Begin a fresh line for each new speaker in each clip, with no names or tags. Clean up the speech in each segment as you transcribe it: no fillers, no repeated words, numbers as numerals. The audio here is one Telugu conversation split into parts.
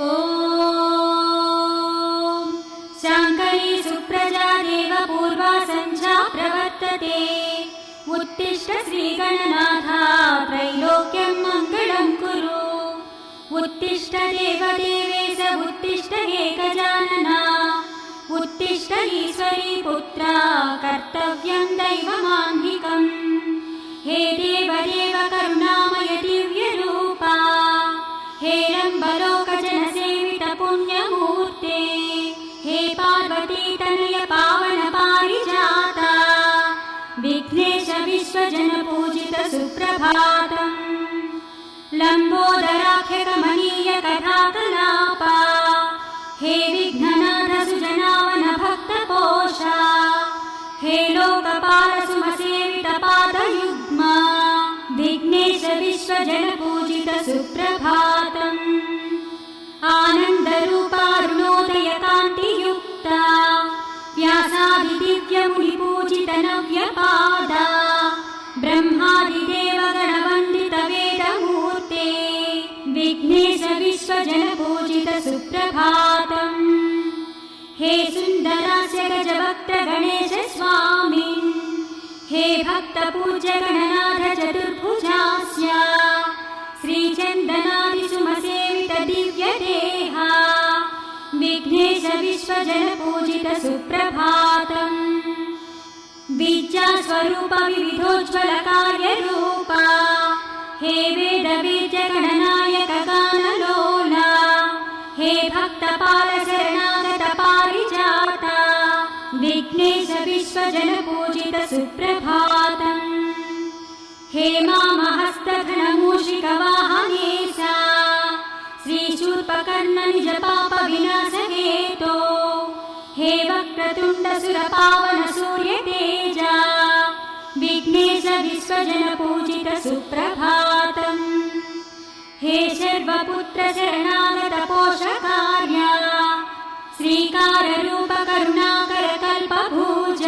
ఓం శాంకరీ సుప్రజా దేవ పూర్వా సంధ్యా ప్రవర్తతే ఉత్తిష్ట శ్రీగణనాథ త్రైలోక్యం మంగళం కురు ఉత్తిష్ట దేవదేవేశ ఉత్తిష్ట ఏకజానన ఉత్తిష్ట ఈశ్వరీ పుత్ర కర్తవ్యం దైవమాన్నికం హే దేవదేవ కరుణామయ దివ్య రూపా హే రంబలోక జన సేవిత పుణ్యమూర్తే హే పార్వతీ తనయ పావన పారిజాత విఘ్నేశ విశ్వజన పూజిత సుప్రభాతం లంబోదరాఖ్య కమనీయ కథాకలాపా హే విఘ్ననాథ సుజనావన భక్త పోషా హే లోకపాల సుమసేవిత పాదయుగ్మా విఘ్నేశ విశ్వజన పూజిత సుప్రభాతం ఆనంద రూపారుణోదయ కాంతియుక్త వ్యాసాది దివ్య ముని పూజిత నవ్య పాద బ్రహ్మాది దేవగణ వందిత వేదమూర్తే విఘ్నేశ విశ్వజన పూజిత సుప్రభాతం హే సుందరాస్య గజవక్త గణేశ స్వామిన్ హే భక్త పూజ్య గణనాథ చతుర్భుజాస్య శ్రీచందనాది సుమసేవిత దివ్య దేహ విఘ్నేశ విశ్వజన పూజిత సుప్రభాతం విద్యా స్వరూప వివిధోజ్వల కార్య రూప హే వేద వేద్య గణనాయక గానలోల హే భక్త పాల శరణాగత పారిజాత విఘ్నేశ విశ్వజన పూజిత సుప్రభాతం హే మామహస్త ఘన మూషిక వాహనేశ శ్రీశూర్పకర్ణ నిజ పాప వినాశ హేతో హే వక్రతుండ సుర పావన సూర్య తేజ విఘ్నేశ విశ్వజన పూజిత సుప్రభాతం హే శర్వపుత్ర శరణాగత పోషకార్య శ్రీకార రూప కరుణాకర కల్పభూజ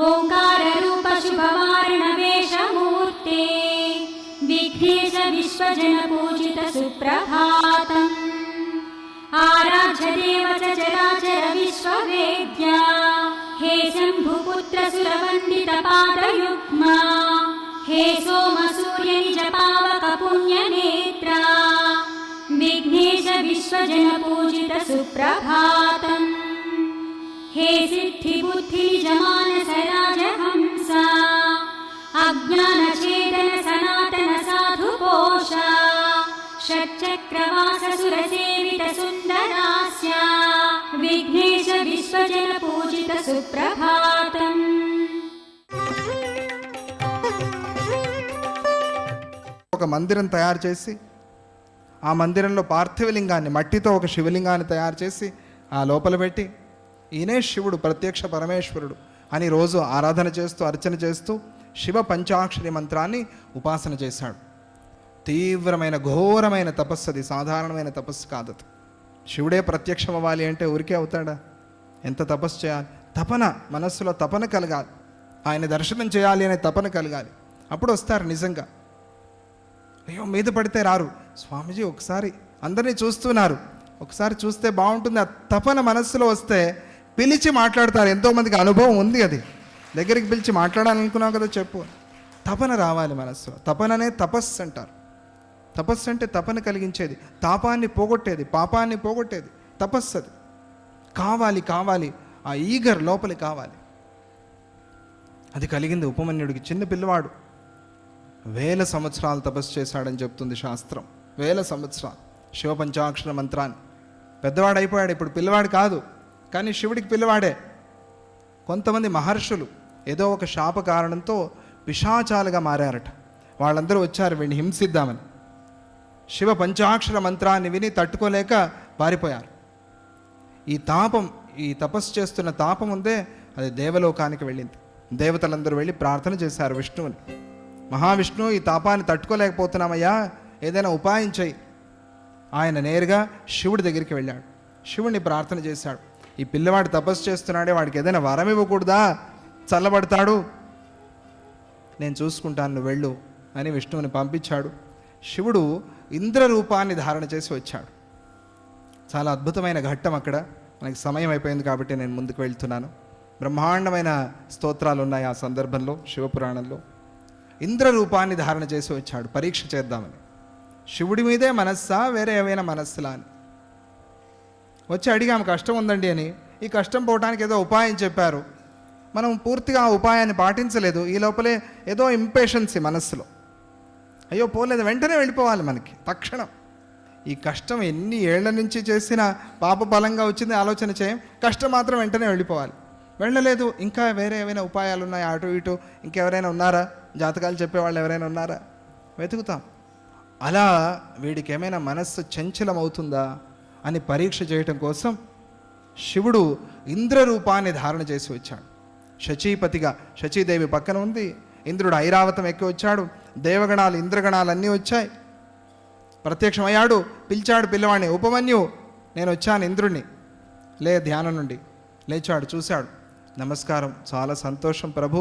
ఓంకార రూప శుభవారణ వేషమూర్తే విఘ్నేశ విశ్వజన పూజిత సుప్రభాతం ఆరాధ్య దేవ చరాచర విశ్వవేద్య హే శంభుపుత్ర సురవందిత పాదయుగ్మా హే సోమ సూర్య నిజ పావక పుణ్యనేత్ర విఘ్నేశ విశ్వజన పూజిత సుప్రభాతం హే సిద్ధి బుద్ధి నిజ మానస రాజహంస అజ్ఞాన ఛేదన సనాతన సాధు పోష షట్చక్రవాస సుర సేవిత సుందరాస్య విఘ్నేశ విశ్వజన పూజిత సుప్రభాతం
ఒక మందిరం తయారు చేసి ఆ మందిరంలో పార్థివలింగాన్ని మట్టితో ఒక శివలింగాన్ని తయారు చేసి ఆ లోపల పెట్టి ఈయనే శివుడు ప్రత్యక్ష పరమేశ్వరుడు అని రోజు ఆరాధన చేస్తూ అర్చన చేస్తూ శివ పంచాక్షరి మంత్రాన్ని ఉపాసన చేశాడు. తీవ్రమైన ఘోరమైన తపస్సు, అది సాధారణమైన తపస్సు కాదది. శివుడే ప్రత్యక్షం అవ్వాలి అంటే ఊరికే అవుతాడా? ఎంత తపస్సు చేయాలి? తపన, మనస్సులో తపన కలగాలి. ఆయన దర్శనం చేయాలి అనే తపన కలగాలి. అప్పుడు వస్తారు నిజంగా. అయ్యో మీద పడితే రారు. స్వామీజీ ఒకసారి అందరినీ చూస్తున్నారు, ఒకసారి చూస్తే బాగుంటుంది. ఆ తపన మనస్సులో వస్తే పిలిచి మాట్లాడతారు. ఎంతోమందికి అనుభవం ఉంది. అది దగ్గరికి పిలిచి మాట్లాడాలనుకున్నావు కదా, చెప్పు. తపన రావాలి మనస్సులో. తపననే తపస్సు అంటారు. తపస్సు అంటే తపన కలిగించేది, తాపాన్ని పోగొట్టేది, పాపాన్ని పోగొట్టేది తపస్సు. అది కావాలి కావాలి, ఆ ఈగర్ లోపలి కావాలి. అది కలిగింది ఉపమన్యుడికి. చిన్న పిల్లవాడు 1000 సంవత్సరాలు తపస్సు చేశాడని చెప్తుంది శాస్త్రం. 1000 సంవత్సరాలు శివ పంచాక్షర మంత్రాన్ని. పెద్దవాడు అయిపోయాడు, ఇప్పుడు పిల్లవాడు కాదు, కానీ శివుడికి పిల్లవాడే. కొంతమంది మహర్షులు ఏదో ఒక శాప కారణంతో పిశాచాలుగా మారారట. వాళ్ళందరూ వచ్చారు వీడిని హింసిద్దామని. శివ పంచాక్షర మంత్రాన్ని విని తట్టుకోలేక పారిపోయారు. ఈ తాపం, ఈ తపస్సు చేస్తున్న తాపం ఉందే, అది దేవలోకానికి వెళ్ళింది. దేవతలందరూ వెళ్ళి ప్రార్థన చేశారు విష్ణువుని. మహావిష్ణువు, ఈ తాపాన్ని తట్టుకోలేకపోతున్నామయ్యా, ఏదైనా ఉపాయం చేయి. ఆయన నేరుగా శివుడి దగ్గరికి వెళ్ళాడు. శివుడిని ప్రార్థన చేశాడు. ఈ పిల్లవాడు తపస్సు చేస్తున్నాడే, వాడికి ఏదైనా వరం ఇవ్వకూడదా? చల్లబడతాడు, నేను చూసుకుంటాను, నువ్వు వెళ్ళు అని విష్ణువుని పంపించాడు. శివుడు ఇంద్ర రూపాన్ని ధారణ చేసి వచ్చాడు. చాలా అద్భుతమైన ఘట్టం అక్కడ. మనకి సమయం అయిపోయింది కాబట్టి నేను ముందుకు వెళ్తున్నాను. బ్రహ్మాండమైన స్తోత్రాలు ఉన్నాయి ఆ సందర్భంలో. శివపురాణంలో ఇంద్ర రూపాన్ని ధారణ చేసి వచ్చాడు పరీక్ష చేద్దామని. శివుడి మీదే మనస్సా వేరే ఏమైనా మనస్సులా అని వచ్చి అడిగాము, కష్టం ఉందండి అని. ఈ కష్టం పోవడానికి ఏదో ఉపాయం చెప్పారు. మనం పూర్తిగా ఆ ఉపాయాన్ని పాటించలేదు. ఈ లోపలే ఏదో ఇంపేషన్సీ మనస్సులో, అయ్యో పోలేదు, వెంటనే వెళ్ళిపోవాలి మనకి తక్షణం. ఈ కష్టం ఎన్ని ఏళ్ల నుంచి చేసిన పాప బలంగా వచ్చింది ఆలోచన చేయం, కష్టం మాత్రం వెంటనే వెళ్ళిపోవాలి. వెళ్ళలేదు. ఇంకా వేరే ఏమైనా ఉపాయాలు ఉన్నాయి అటు ఇటు, ఇంకెవరైనా ఉన్నారా, జాతకాలు చెప్పేవాళ్ళు ఎవరైనా ఉన్నారా, వెతుకుతాం. అలా వీడికి ఏమైనా మనస్సు చంచలం అవుతుందా అని పరీక్ష చేయటం కోసం శివుడు ఇంద్ర రూపాన్ని ధారణ చేసి వచ్చాడు. శచీపతిగా, శచీదేవి పక్కన ఉంది. ఇంద్రుడు ఐరావతం ఎక్కి వచ్చాడు. దేవగణాలు ఇంద్రగణాలు అన్నీ వచ్చాయి. ప్రత్యక్షమయ్యాడు. పిలిచాడు పిల్లవాడిని, ఉపమన్యు నేను వచ్చాను ఇంద్రుడిని, లే ధ్యానం నుండి. లేచాడు, చూశాడు. నమస్కారం, చాలా సంతోషం ప్రభు,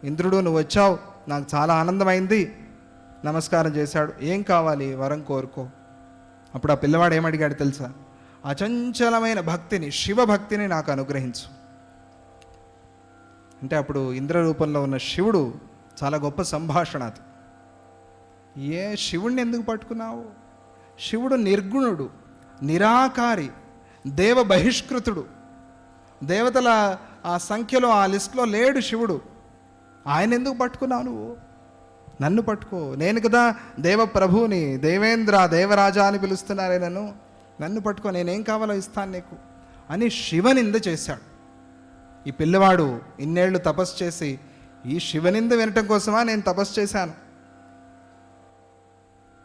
ఇంద్రుడు నువ్వు వచ్చావు, నాకు చాలా ఆనందమైంది. నమస్కారం చేశాడు. ఏం కావాలి, వరం కోరుకో. అప్పుడు ఆ పిల్లవాడు ఏమడిగాడు తెలుసా, అచంచలమైన భక్తిని, శివభక్తిని నాకు అనుగ్రహించు అంటే. అప్పుడు ఇంద్ర రూపంలో ఉన్న శివుడు చాలా గొప్ప సంభాషణ అది. ఏ శివుణ్ణి ఎందుకు పట్టుకున్నావు? శివుడు నిర్గుణుడు, నిరాకారి, దేవ బహిష్కృతుడు, దేవతల ఆ సంఖ్యలో ఆ లిస్టులో లేడు శివుడు. ఆయన ఎందుకు పట్టుకున్నావు నువ్వు? నన్ను పట్టుకో, నేను కదా దేవప్రభువుని, దేవేంద్ర దేవరాజా అని పిలుస్తున్నారే నన్ను పట్టుకో, నేనేం కావాలో ఇస్తాను నీకు అని శివనింద చేశాడు. ఈ పిల్లవాడు ఇన్నేళ్లు తపస్సు చేసి ఈ శివనింద వినటం కోసమా నేను తపస్సు చేశాను.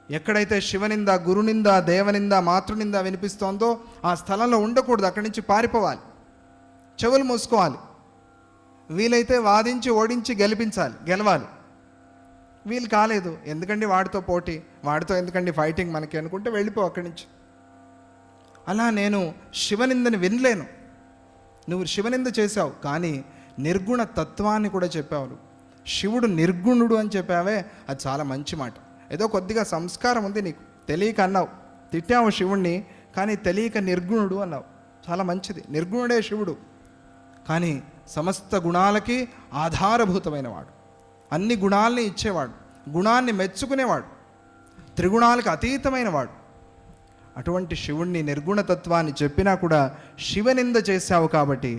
ఎక్కడైతే శివనింద, గురునింద, దేవనింద, మాతృనింద వినిపిస్తోందో ఆ స్థలంలో ఉండకూడదు, అక్కడి నుంచి పారిపోవాలి, చెవులు మూసుకోవాలి. వీలైతే వాదించి ఓడించి గెలవాలి. వీలు కాలేదు, ఎందుకండి వాడితో పోటీ, వాడితో ఎందుకండి ఫైటింగ్ మనకి అనుకుంటే వెళ్ళిపో అక్కడి నుంచి. అలా నేను శివనిందని వినలేను. నువ్వు శివనింద చేశావు, కానీ నిర్గుణ తత్వాన్ని కూడా చెప్పావు. శివుడు నిర్గుణుడు అని చెప్పావే, అది చాలా మంచి మాట. ఏదో కొద్దిగా సంస్కారం ఉంది నీకు, తెలియక అన్నావు, తిట్టావు శివుణ్ణి, కానీ తెలియక నిర్గుణుడు అన్నావు. చాలా మంచిది, నిర్గుణుడే శివుడు. కానీ సమస్త గుణాలకి ఆధారభూతమైన వాడు, అన్ని గుణాలని ఇచ్చేవాడు, గుణాన్ని మెచ్చుకునేవాడు, త్రిగుణాలకు అతీతమైన వాడు. అటువంటి శివుణ్ణి నిర్గుణతత్వాన్ని చెప్పినా కూడా శివనింద చేశావు కాబట్టి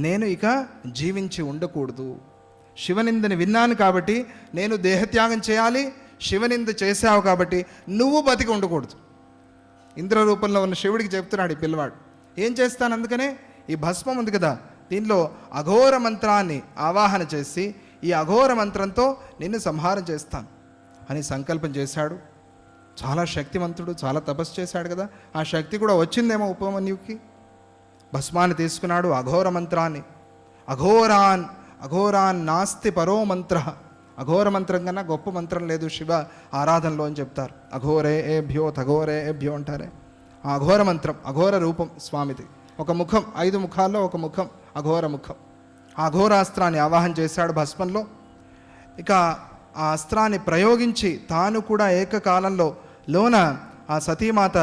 నేను ఇక జీవించి ఉండకూడదు. శివనిందని విన్నాను కాబట్టి నేను దేహత్యాగం చేయాలి. శివనింద చేశావు కాబట్టి నువ్వు బతికి ఉండకూడదు. ఇంద్ర రూపంలో ఉన్న శివుడికి చెప్తున్నాడు ఈ పిల్లవాడు. ఏం చేస్తాను, అందుకనే ఈ భస్మం ఉంది కదా, దీనిలో అఘోర మంత్రాన్ని ఆవాహన చేసి ఈ అఘోర మంత్రంతో నిన్ను సంహారం చేస్తాను అని సంకల్పం చేశాడు. చాలా శక్తివంతుడు, చాలా తపస్సు చేశాడు కదా, ఆ శక్తి కూడా వచ్చిందేమో ఉపమన్యుకి. భస్మాన్ని తీసుకున్నాడు, అఘోర మంత్రాన్ని, అఘోరాన్ నాస్తి పరో మంత్ర, అఘోర మంత్రం కన్నా గొప్ప మంత్రం లేదు శివ ఆరాధనలో అని చెప్తారు. అఘోరే ఏభ్యో తఘోరే ఏభ్యో అంటారే. ఆ అఘోర మంత్రం, అఘోర రూపం స్వామిది. ఒక ముఖం, 5 ముఖాల్లో ఒక ముఖం, అఘోర ముఖం. ఆ అఘోరాస్త్రాన్ని ఆవాహన చేశాడు భస్మంలో. ఇక ఆ అస్త్రాన్ని ప్రయోగించి తాను కూడా ఏకకాలంలో లోన ఆ సతీమాత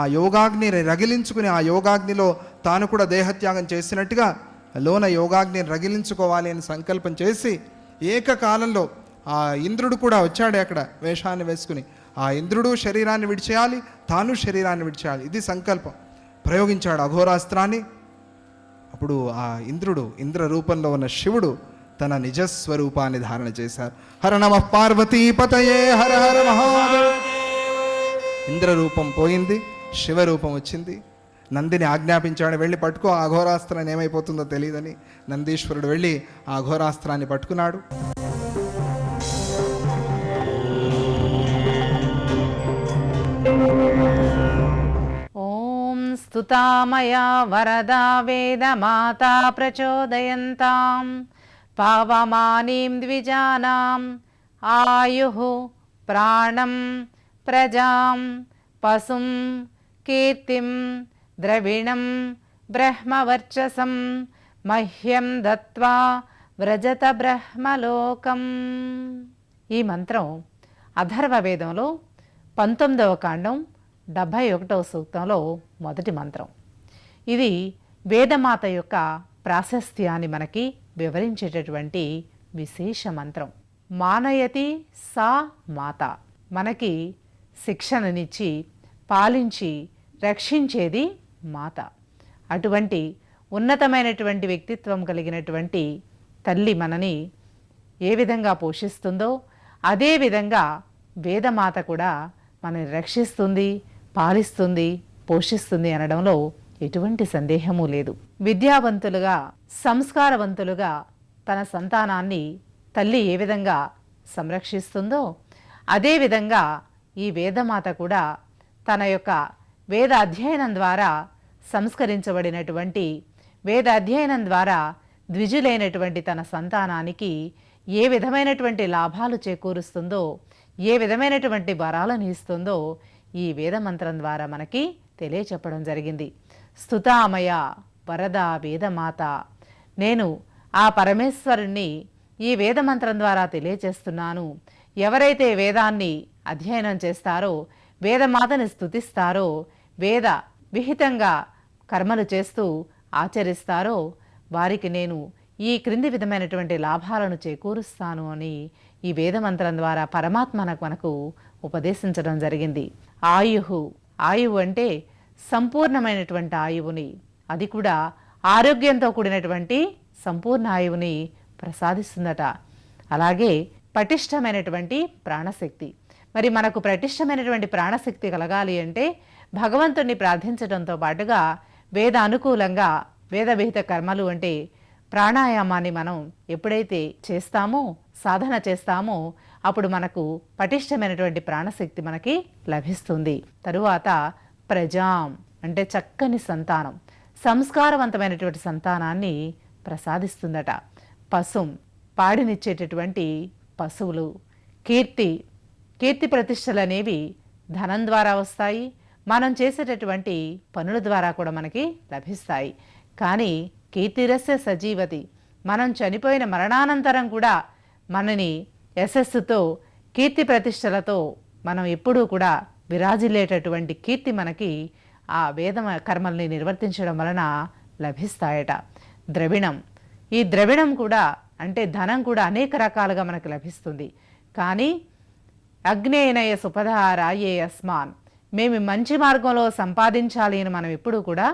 ఆ యోగాగ్నిని రగిలించుకుని ఆ యోగాగ్నిలో తాను కూడా దేహత్యాగం చేసినట్టుగా లోన యోగాగ్నిని రగిలించుకోవాలి అని సంకల్పం చేసి ఏకకాలంలో ఆ ఇంద్రుడు కూడా వచ్చాడు అక్కడ వేషాన్ని వేసుకుని. ఆ ఇంద్రుడు శరీరాన్ని విడిచేయాలి, తాను శరీరాన్ని విడిచేయాలి, ఇది సంకల్పం. ప్రయోగించాడు అఘోరాస్త్రాన్ని. అప్పుడు ఆ ఇంద్రుడు, ఇంద్ర రూపంలో ఉన్న శివుడు తన నిజస్వరూపాన్ని ధారణ చేశారు. హర నమః పార్వతీపతయే హర హర మహాదేవ్. ఇంద్ర రూపం పోయింది, శివరూపం వచ్చింది. నందిని ఆజ్ఞాపించాడు, వెళ్ళి పట్టుకో, ఆ అఘోరాస్త్రాన్ని ఏమైపోతుందో తెలియదని. నందీశ్వరుడు వెళ్ళి ఆ అఘోరాస్త్రాన్ని పట్టుకున్నాడు.
ఓం స్తుతామయా వరదా వేదమాతా ప్రచోదయంతాం పావమానీం ద్విజానాం ఆయుః ప్రాణం ప్రజాం పశుం కీర్తిం ద్రవిణం బ్రహ్మవర్చసం మహ్యం దత్వా వ్రజత బ్రహ్మలోకం. ఈ మంత్రం అథర్వ వేదంలో 19వ కాండం 71వ సూక్తంలో మొదటి మంత్రం. ఇది వేదమాత యొక్క ప్రాశస్త్యాన్ని మనకి వివరించేటటువంటి విశేష మంత్రం. మానయతి సా మాత, మనకి శిక్షణనిచ్చి పాలించి రక్షించేది మాత. అటువంటి ఉన్నతమైనటువంటి వ్యక్తిత్వం కలిగినటువంటి తల్లి మనని ఏ విధంగా పోషిస్తుందో అదేవిధంగా వేదమాత కూడా మనని రక్షిస్తుంది, పాలిస్తుంది, పోషిస్తుంది అనడంలో ఎటువంటి సందేహము లేదు. విద్యావంతులుగా సంస్కారవంతులుగా తన సంతానాన్ని తల్లి ఏ విధంగా సంరక్షిస్తుందో అదేవిధంగా ఈ వేదమాత కూడా తన యొక్క వేద అధ్యయనం ద్వారా సంస్కరించబడినటువంటి వేద అధ్యయనం ద్వారా ద్విజులైనటువంటి తన సంతానానికి ఏ విధమైనటువంటి లాభాలు చేకూరుస్తుందో, ఏ విధమైనటువంటి వరాలను ఇస్తుందో ఈ వేదమంత్రం ద్వారా మనకి తెలియచెప్పడం జరిగింది. స్తుతామయ వరద వేదమాత, నేను ఆ పరమేశ్వరుణ్ణి ఈ వేదమంత్రం ద్వారా తెలియచేస్తున్నాను. ఎవరైతే వేదాన్ని అధ్యయనం చేస్తారో, వేదమాతని స్తుతిస్తారో, వేద విహితంగా కర్మలు చేస్తూ ఆచరిస్తారో వారికి నేను ఈ క్రింది విధమైనటువంటి లాభాలను చేకూరుస్తాను అని ఈ వేదమంత్రం ద్వారా పరమాత్మ మనకు ఉపదేశించడం జరిగింది. ఆయువు అంటే సంపూర్ణమైనటువంటి ఆయువుని, అది కూడా ఆరోగ్యంతో కూడినటువంటి సంపూర్ణ ఆయువుని ప్రసాదిస్తుందట. అలాగే పటిష్టమైనటువంటి ప్రాణశక్తి. మరి మనకు పటిష్టమైనటువంటి ప్రాణశక్తి కలగాలి అంటే భగవంతుణ్ణి ప్రార్థించడంతో పాటుగా వేద అనుకూలంగా వేద విహిత కర్మలు అంటే ప్రాణాయామాన్ని మనం ఎప్పుడైతే చేస్తామో, సాధన చేస్తామో అప్పుడు మనకు పటిష్టమైనటువంటి ప్రాణశక్తి మనకి లభిస్తుంది. తరువాత ప్రజాం అంటే చక్కని సంతానం, సంస్కారవంతమైనటువంటి సంతానాన్ని ప్రసాదిస్తుందట. పశుం పాడినిచ్చేటటువంటి పశువులు, కీర్తి ప్రతిష్టలు అనేవి ధనం ద్వారా వస్తాయి, మనం చేసేటటువంటి పనుల ద్వారా కూడా మనకి లభిస్తాయి. కానీ కీర్తిరస్య సజీవతి, మనం చనిపోయిన మరణానంతరం కూడా మనని యశస్సుతో కీర్తి ప్రతిష్టలతో మనం ఎప్పుడూ కూడా విరాజిల్లేటటువంటి కీర్తి మనకి ఆ వేద కర్మల్ని నిర్వర్తించడం వలన లభిస్తాయట. ద్రవిణం, ఈ ద్రవిణం కూడా అంటే ధనం కూడా అనేక రకాలుగా మనకు లభిస్తుంది. కానీ అగ్నేయనయ సుపధారాయే అస్మాన్, మేము మంచి మార్గంలో సంపాదించాలి అని మనం ఎప్పుడూ కూడా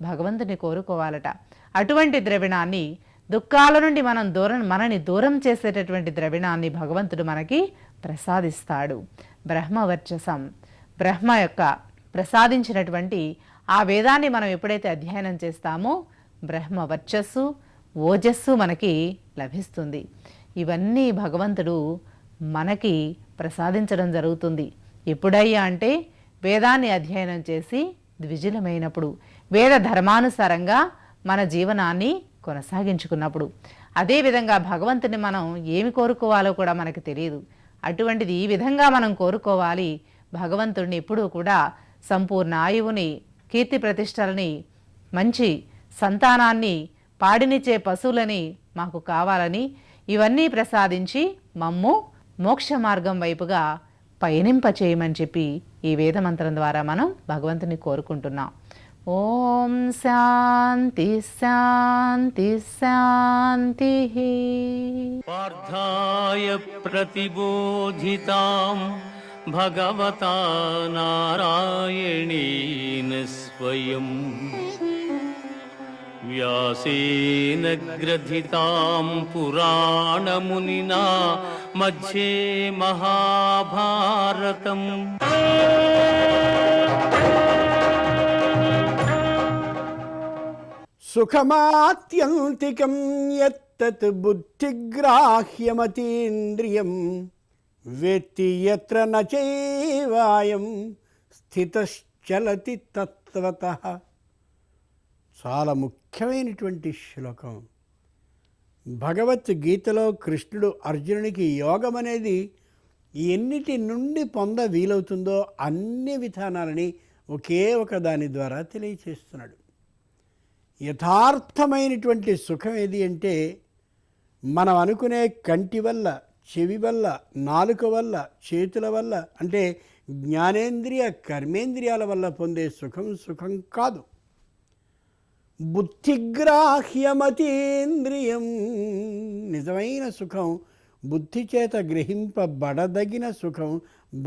భగవంతుని కోరుకోవాలట. అటువంటి ద్రవిణాన్ని, దుఃఖాల నుండి మనని దూరం చేసేటటువంటి ద్రవిణాన్ని భగవంతుడు మనకి ప్రసాదిస్తాడు. బ్రహ్మవర్చసం, బ్రహ్మ యొక్క ప్రసాదించినటువంటి ఆ వేదాన్ని మనం ఎప్పుడైతే అధ్యయనం చేస్తామో బ్రహ్మవర్చస్సు, ఓజస్సు మనకి లభిస్తుంది. ఇవన్నీ భగవంతుడు మనకి ప్రసాదించడం జరుగుతుంది. ఎప్పుడయ్యా అంటే వేదాన్ని అధ్యయనం చేసి ద్విజులమైనప్పుడు, వేద ధర్మానుసారంగా మన జీవనాన్ని కొనసాగించుకున్నప్పుడు. అదేవిధంగా భగవంతుని మనం ఏమి కోరుకోవాలో కూడా మనకు తెలియదు. అటువంటిది ఈ విధంగా మనం కోరుకోవాలి. భగవంతుడిని ఎప్పుడూ కూడా సంపూర్ణ ఆయువుని, కీర్తి ప్రతిష్టలని, మంచి సంతానాన్ని, పాడినిచ్చే పశువులని మాకు కావాలని ఇవన్నీ ప్రసాదించి మమ్ము మోక్ష మార్గం వైపుగా పయనింపచేయమని చెప్పి ఈ వేదమంత్రం ద్వారా మనం భగవంతుని కోరుకుంటున్నాం. ఓం శాంతి శాంతి శాంతి.
పార్థాయ ప్రతిబోధితాం భగవతా నారాయణేన స్వయం వ్యాసేన గ్రథితాం పురాణమునినా మధ్యే మహాభారతం.
సుఖమాత్యంతికం యత్తత్ బుద్ధిగ్రాహ్యమతీంద్రియం వేత్తి యత్ర నచైవాయం స్థితశ్చలతి తత్వతః. చాలా ముఖ్యమైనటువంటి శ్లోకం. భగవద్గీతలో కృష్ణుడు అర్జునునికి యోగం అనేది ఎన్నిటి నుండి పొంద వీలవుతుందో అన్ని విధానాలని ఒకే ఒక దాని ద్వారా తెలియచేస్తున్నాడు. యథార్థమైనటువంటి సుఖం ఏది అంటే మనం అనుకునే కంటి వల్ల, చెవి వల్ల, నాలుక వల్ల, చేతుల వల్ల, అంటే జ్ఞానేంద్రియ కర్మేంద్రియాల వల్ల పొందే సుఖం సుఖం కాదు. బుద్ధిగ్రాహ్యమతీంద్రియం, నిజమైన సుఖం బుద్ధి చేత గ్రహింపబడదగిన సుఖం,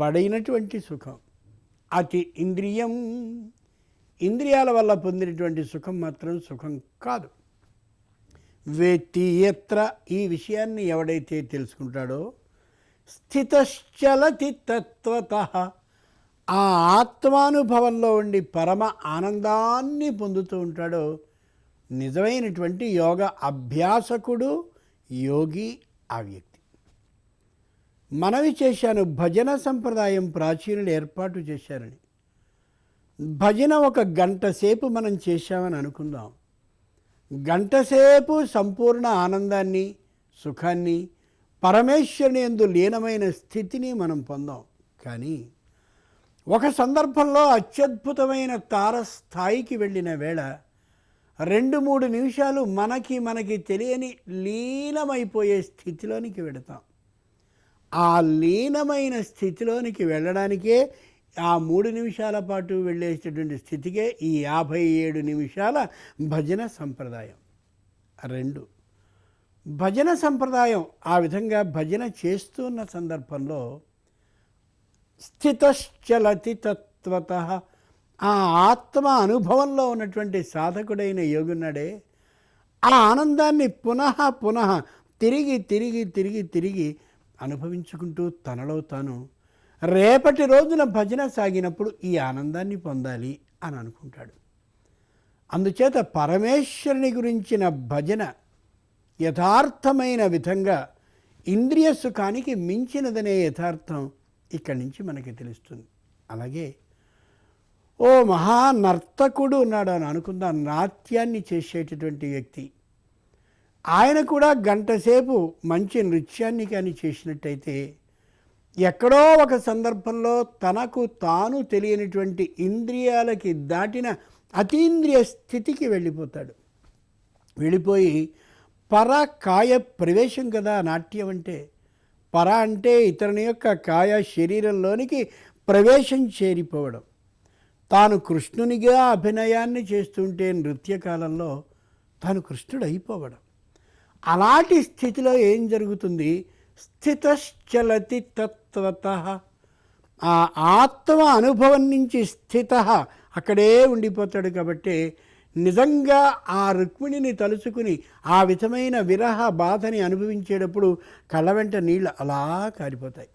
బడైనటువంటి సుఖం. అతి ఇంద్రియం, ఇంద్రియాల వల్ల పొందినటువంటి సుఖం మాత్రం సుఖం కాదు. వేత్తి యత్ర, ఈ విషయాన్ని ఎవడైతే తెలుసుకుంటాడో, స్థితశ్చలతి తత్వతః, ఆ ఆత్మానుభవంలో ఉండి పరమ ఆనందాన్ని పొందుతూ ఉంటాడో, నిజమైనటువంటి యోగ అభ్యాసకుడు, యోగి ఆ వ్యక్తి. మనవి చేశాను, భజన సంప్రదాయం ప్రాచీనులు ఏర్పాటు చేశారని. భజన ఒక గంట సేపు మనం చేశామని అనుకుందాం. గంటసేపు సంపూర్ణ ఆనందాన్ని, సుఖాన్ని, పరమేశ్వరుని యందు లీనమైన స్థితిని మనం పొందాం. కానీ ఒక సందర్భంలో అత్యద్భుతమైన తారస్థాయికి వెళ్ళిన వేళ 2-3 నిమిషాలు మనకి తెలియని లీనమైపోయే స్థితిలోనికి వెళతాం. ఆ లీనమైన స్థితిలోనికి వెళ్ళడానికే ఆ 3 నిమిషాల పాటు వెళ్ళేటటువంటి స్థితికే ఈ 57 నిమిషాల భజన సంప్రదాయం. 2, భజన సంప్రదాయం ఆ విధంగా భజన చేస్తున్న సందర్భంలో స్థితశ్చలతి తత్వతః, ఆ ఆత్మ అనుభవంలో ఉన్నటువంటి సాధకుడైన యోగున్నాడే, ఆ ఆనందాన్ని పునః పునః తిరిగి తిరిగి తిరిగి తిరిగి అనుభవించుకుంటూ తనలో తాను రేపటి రోజున భజన సాగినప్పుడు ఈ ఆనందాన్ని పొందాలి అని అనుకుంటాడు. అందుచేత పరమేశ్వరుని గురించిన భజన యథార్థమైన విధంగా ఇంద్రియ సుఖానికి మించినదనే యథార్థం ఇక్కడి నుంచి మనకి తెలుస్తుంది. అలాగే ఓ మహానర్తకుడు ఉన్నాడు అని అనుకుందాం, నాట్యాన్ని చేసేటటువంటి వ్యక్తి. ఆయన కూడా గంట సేపు మంచి నృత్యాన్ని కానీ చేసినట్టయితే ఎక్కడో ఒక సందర్భంలో తనకు తాను తెలియనిటువంటి ఇంద్రియాలకి దాటిన అతీంద్రియ స్థితికి వెళ్ళిపోతాడు. వెళ్ళిపోయి పర కాయ ప్రవేశం కదా నాట్యం అంటే. పర అంటే ఇతరుని యొక్క కాయ శరీరంలోనికి ప్రవేశం చేరిపోవడం. తాను కృష్ణునిగా అభినయాన్ని చేస్తుంటే నృత్యకాలంలో తాను కృష్ణుడు అయిపోవడం. అలాంటి స్థితిలో ఏం జరుగుతుంది? స్థితశ్చలతి తత్వతః, ఆ ఆత్మ అనుభవం నుంచి స్థిత అక్కడే ఉండిపోతాడు. కాబట్టి నిజంగా ఆ రుక్మిణిని తలుచుకుని ఆ విధమైన విరహ బాధని అనుభవించేటప్పుడు కళ్ళ వెంట నీళ్ళు అలా కారిపోతాయి.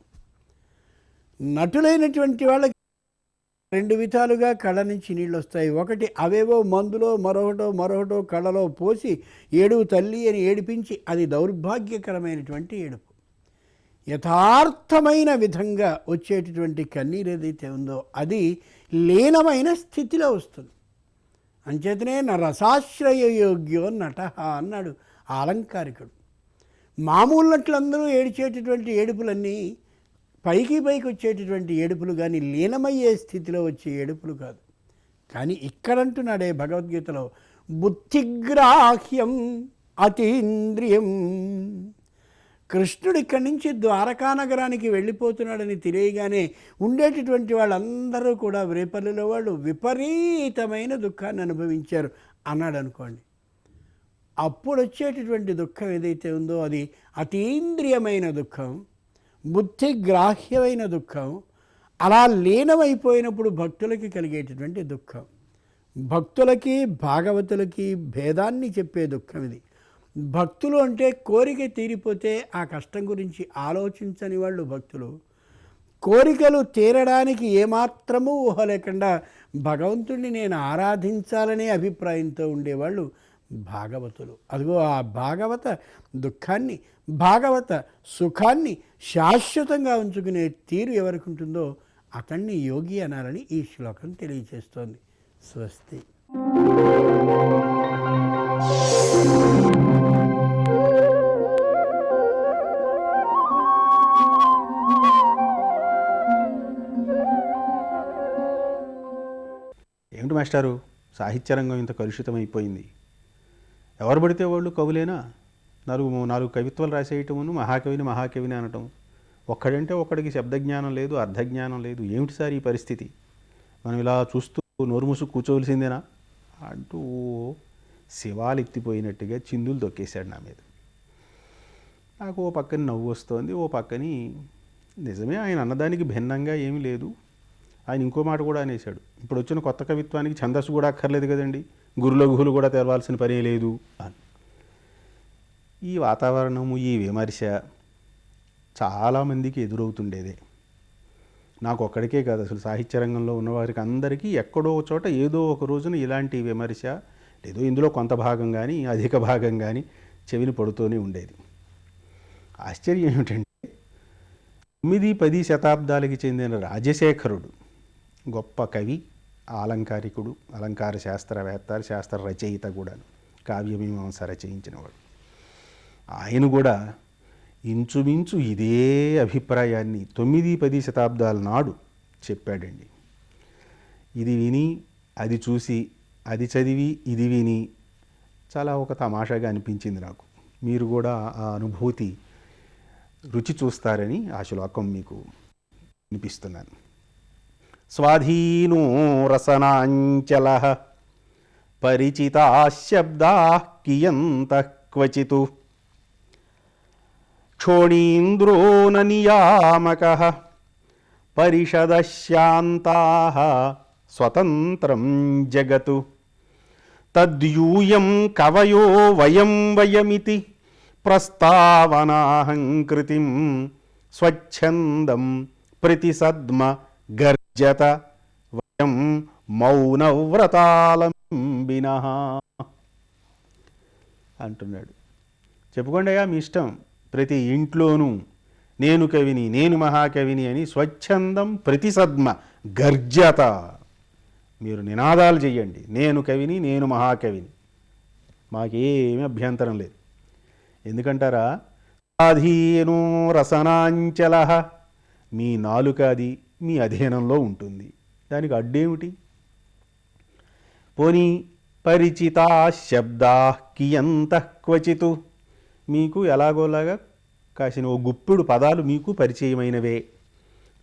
నటులైనటువంటి వాళ్ళకి 2 విధాలుగా కళ్ళ నుంచి నీళ్ళు వస్తాయి. ఒకటి అవేవో మందులో మరొకటో కళ్ళలో పోసి ఏడుపు తల్లి అని ఏడిపించి అది దౌర్భాగ్యకరమైనటువంటి ఏడుపు. యథార్థమైన విధంగా వచ్చేటటువంటి కన్నీరు ఏదైతే ఉందో అది లీనమైన స్థితిలో వస్తుంది. అంచేతనే రసాశ్రయయోగ్యో నట అన్నాడు ఆ అలంకారికుడు. మామూలు నటులందరూ ఏడిచేటటువంటి ఏడుపులన్నీ పైకి వచ్చేటటువంటి ఏడుపులు కానీ లీనమయ్యే స్థితిలో వచ్చే ఏడుపులు కాదు. కానీ ఇక్కడంటున్నాడే భగవద్గీతలో, బుద్ధిగ్రాహ్యం అతీంద్రియం. కృష్ణుడు ఇక్కడి నుంచి ద్వారకా నగరానికి వెళ్ళిపోతున్నాడని తెలియగానే ఉండేటటువంటి వాళ్ళందరూ కూడా రేపల్లిలో వాళ్ళు విపరీతమైన దుఃఖాన్ని అనుభవించారు అన్నాడు అనుకోండి. అప్పుడు వచ్చేటటువంటి దుఃఖం ఏదైతే ఉందో అది అతీంద్రియమైన దుఃఖం, బుద్ధిగ్రాహ్యమైన దుఃఖం. అలా లీనమైపోయినప్పుడు భక్తులకి కలిగేటటువంటి దుఃఖం. భక్తులకి భాగవతులకి భేదాన్ని చెప్పే దుఃఖం ఇది. భక్తులు అంటే కోరిక తీరిపోతే ఆ కష్టం గురించి ఆలోచించని వాళ్ళు భక్తులు. కోరికలు తీరడానికి ఏమాత్రమూ ఊహ లేకుండా భగవంతుడిని నేను ఆరాధించాలనే అభిప్రాయంతో ఉండేవాళ్ళు భాగవతులు. అదిగో ఆ భాగవత దుఃఖాన్ని, భాగవత సుఖాన్ని శాశ్వతంగా ఉంచుకునే తీరు ఎవరికి ఉంటుందో అతన్ని యోగి అనాలని ఈ శ్లోకం తెలియజేస్తోంది. స్వస్తి.
ఏమిటి మాస్టారు, సాహిత్యరంగం ఇంత కలుషితమైపోయింది. ఎవరు పడితే వాళ్ళు కవులేనా? నాలుగు కవిత్వాలు రాసేయటమును మహాకవిని అనటం. ఒక్కడంటే ఒక్కడికి శబ్దజ్ఞానం లేదు, అర్థజ్ఞానం లేదు. ఏమిటి సార్ ఈ పరిస్థితి? మనం ఇలా చూస్తూ నోరు మూసు కూర్చోవలసిందేనా అంటూ శివాలు ఎత్తిపోయినట్టుగా చిందులు తొక్కేశాడు నా మీద. నాకు ఓ పక్కన నవ్వు వస్తోంది, ఓ పక్కని నిజమే ఆయన అన్నదానికి భిన్నంగా ఏమీ లేదు. ఆయన ఇంకో మాట కూడా అనేశాడు, ఇప్పుడు వచ్చిన కొత్త కవిత్వానికి ఛందస్సు కూడా అక్కర్లేదు కదండి, గురులఘువులు కూడా తెరవాల్సిన పనే లేదు అని. ఈ వాతావరణము, ఈ విమర్శ చాలామందికి ఎదురవుతుండేదే. నాకు ఒక్కడికే కాదు, అసలు సాహిత్య రంగంలో ఉన్నవారికి అందరికీ ఎక్కడో చోట ఏదో ఒక రోజున ఇలాంటి విమర్శ, ఏదో ఇందులో కొంత భాగం కానీ అధిక భాగం కానీ చెవిని పడుతూనే ఉండేది. ఆశ్చర్యం ఏమిటంటే 9-10 శతాబ్దాలకి చెందిన రాజశేఖరుడు గొప్ప కవి, అలంకారికుడు, అలంకార శాస్త్రవేత్త, శాస్త్ర రచయిత కూడా, కావ్యమీమాంస రచయించినవాడు. ఆయన కూడా ఇంచుమించు ఇదే అభిప్రాయాన్ని 9-10 శతాబ్దాల నాడు చెప్పాడండి. ఇది విని, అది చూసి, అది చదివి, ఇది విని చాలా ఒక తమాషాగా అనిపించింది నాకు. మీరు కూడా ఆ అనుభూతి రుచి చూస్తారని ఆ శ్లోకం మీకు వినిపిస్తున్నాను. స్వాధీనో రసనాంచల పరిచితా శబ్దా కియంతః క్వచితు క్షోణీంద్రో న నియామకః పరిషదశాంతాః స్వతంత్రం జగతు తద్యూయం కవయో వయం వయమితి ప్రస్తావనాహంకృతిం స్వచ్ఛందం ప్రతిసద్మ గర్జత వయం మౌనవ్రతాలంబినః అంటున్నాడు. చెప్పుకోండి అయ్యా మీ ఇష్టం, ప్రతి ఇంట్లోనూ నేను కవిని, నేను మహాకవిని అని స్వచ్ఛందం ప్రతిసద్మ గర్జత, మీరు నినాదాలు చెయ్యండి, నేను కవిని, నేను మహాకవిని, మాకేమీ అభ్యంతరం లేదు. ఎందుకంటారా, అధీనో రసనాంచల, మీ నాలుక అది మీ అధీనంలో ఉంటుంది, దానికి అడ్డేమిటి? పోనీ పరిచితా శబ్దా కియంతః క్వచితు, మీకు ఎలాగోలాగా కాసిన ఓ గుప్పిడు పదాలు మీకు పరిచయమైనవే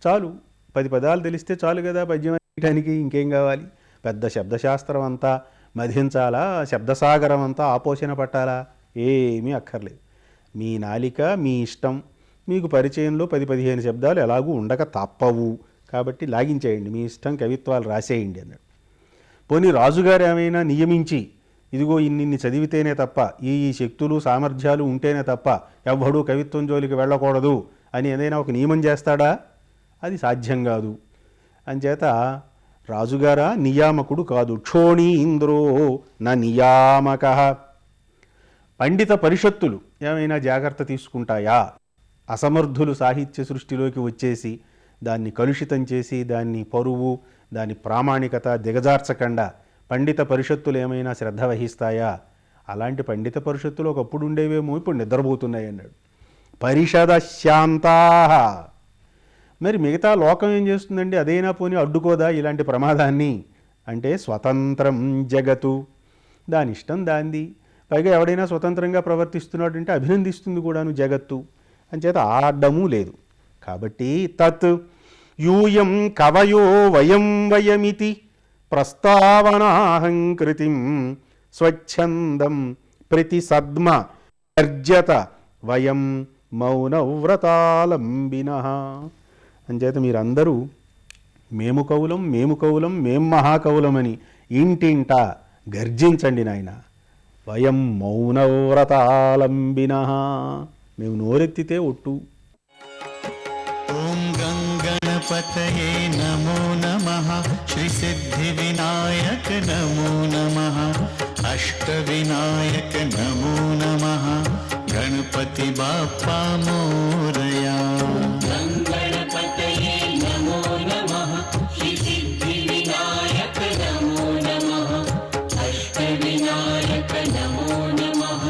చాలు, 10 పదాలు తెలిస్తే చాలు కదా పద్యం వేయడానికి, ఇంకేం కావాలి? పెద్ద శబ్దశాస్త్రం అంతా మధించాలా, శబ్దసాగరం అంతా ఆపోషణ పట్టాలా? ఏమీ అక్కర్లేదు. మీ నాలిక మీ ఇష్టం, మీకు పరిచయంలో 10-15 శబ్దాలు ఎలాగూ ఉండక తప్పవు, కాబట్టి లాగించేయండి, మీ ఇష్టం, కవిత్వాలు రాసేయండి అన్నాడు. పోనీ రాజుగారు ఏమైనా నియమించి, ఇదిగో ఇన్ని చదివితేనే తప్ప, ఈ శక్తులు సామర్థ్యాలు ఉంటేనే తప్ప ఎవ్వడూ కవిత్వం జోలికి వెళ్ళకూడదు అని ఏదైనా ఒక నియమం చేస్తాడా? అది సాధ్యం కాదు. అంచేత రాజుగారా నియామకుడు కాదు. క్షోణీంద్రో న నియామకః. పండిత పరిషత్తులు ఏమైనా జాగ్రత్త తీసుకుంటాయా? అసమర్థులు సాహిత్య సృష్టిలోకి వచ్చేసి దాన్ని కలుషితం చేసి, దాన్ని పరువు, దాని ప్రామాణికత దిగజార్చకుండా పండిత పరిషత్తులు ఏమైనా శ్రద్ధ వహిస్తాయా? అలాంటి పండిత పరిషత్తులు ఒకప్పుడు ఉండేవేమో, ఇప్పుడు నిద్రపోతున్నాయి అన్నాడు. పరిషద శాంతా, మరి మిగతా లోకం ఏం చేస్తుందండి? అదైనా పోనీ అడ్డుకోదా ఇలాంటి ప్రమాదాన్ని? అంటే స్వతంత్రం జగతు, దాని ఇష్టం దాంది. పైగా ఎవడైనా స్వతంత్రంగా ప్రవర్తిస్తున్నాడు అంటే అభినందిస్తుంది కూడాను జగత్తు. అంచేత ఆడము లేదు. కాబట్టి తత్ యూయం కవయో వయం వయమితి ప్రస్తావనాహంకృతిం స్వచ్ఛందం ప్రతిసద్మ గర్జత వయం మౌనవ్రతాలంబినః. అంచేత మీరందరూ మేము కవులం, మేము కవులం, మేం మహాకవులమని ఇంటింటా గర్జించండి నాయన. వయం మౌనవ్రతాలంబినః, మేము నోరెత్తితే ఒట్టు.
ఓం గంగణపతయే నమో నమః, శ్రీ సిద్ధి వినాయక నమో నమః, అష్ట వినాయక నమో నమః, గణపతి బాప్పా మోరయా. గంగణపతయే నమో నమః, శ్రీ సిద్ధి వినాయక నమో నమః, అష్ట వినాయక నమో నమః,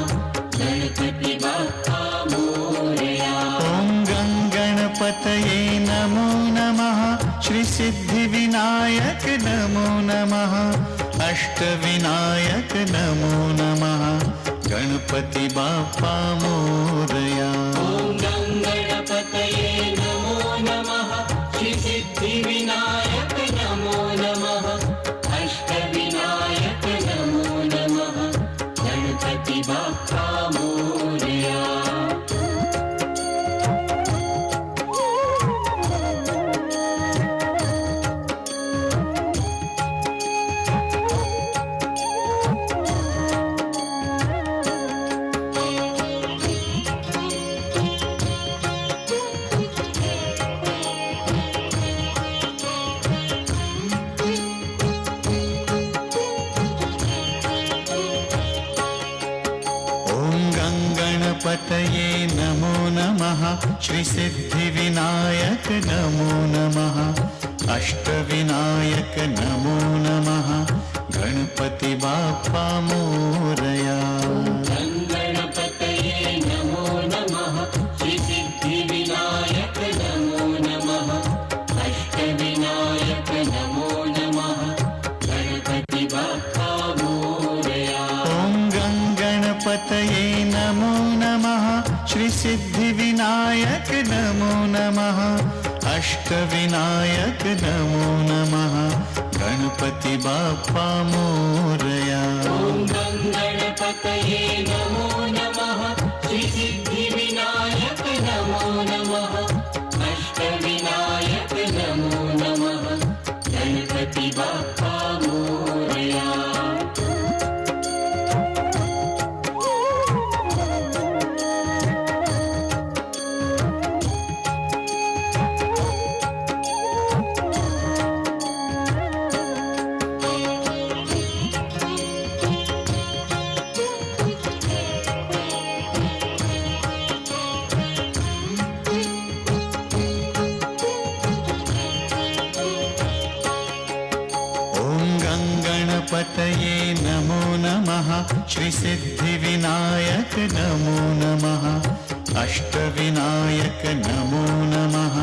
గణపతి బాప్పా మోరయా. ఓం గంగణపతయే నమో నమః, శ్రీ సిద్ధి వినాయక నమో నమః, అష్ట వినాయక నమో నమః, गणपति बाप्पा मोरया। ॐ गणपतये नमो नमः, श्री सिद्धि विनायक नमो नमः, अष्टविनायक नमो नमः, गणपति बाप्पा मोरया। गणपतये नमो नमः, श्री सिद्धि विनायक नमो नमः, अष्टविनायक नमो नमः, गणपति बाप्पा मोरया। गणपतये नमो नमः, श्री सिद्धि विनायक नमो नमः, अष्टविनायक नमो नमः, गणपति बाप्पा मोरया। ॐ गणपतये नमो नमः, श्री सिद्धि विनायक नमो नमः, अष्टविनायक नमो नमः, गणपति बाप्पा मोरया। ॐ गणपतये नमो नमः, श्री सिद्धि विनायक नमो नमः, अष्टविनायक नमो नमः, गणपति बाप्पा मोरया। गणपतये नमो नमः, श्री सिद्धि विनायक नमो नमः, अष्टविनायक नमो नमः,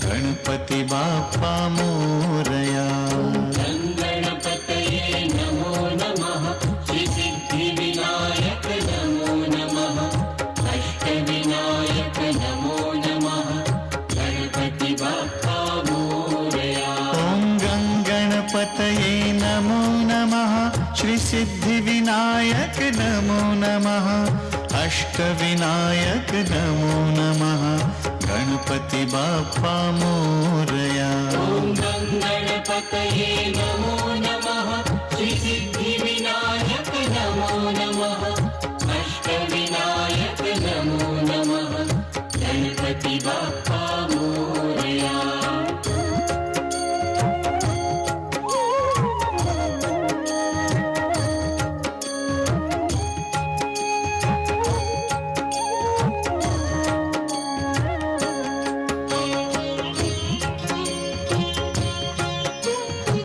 गणपति बाप्पा मोरया। गणपतये नमो नमः, श्री सिद्धि विनायक नमो नमः, अष्टविनायक नमो नमः, गणपति बाप्पा मोरया। ॐ गणपतये नमो नमः, श्री सिद्धि विनायक नमो नमः, अष्टविनायक नमो नमः, गणपति बाप्पा मोरया। ॐ गणपतये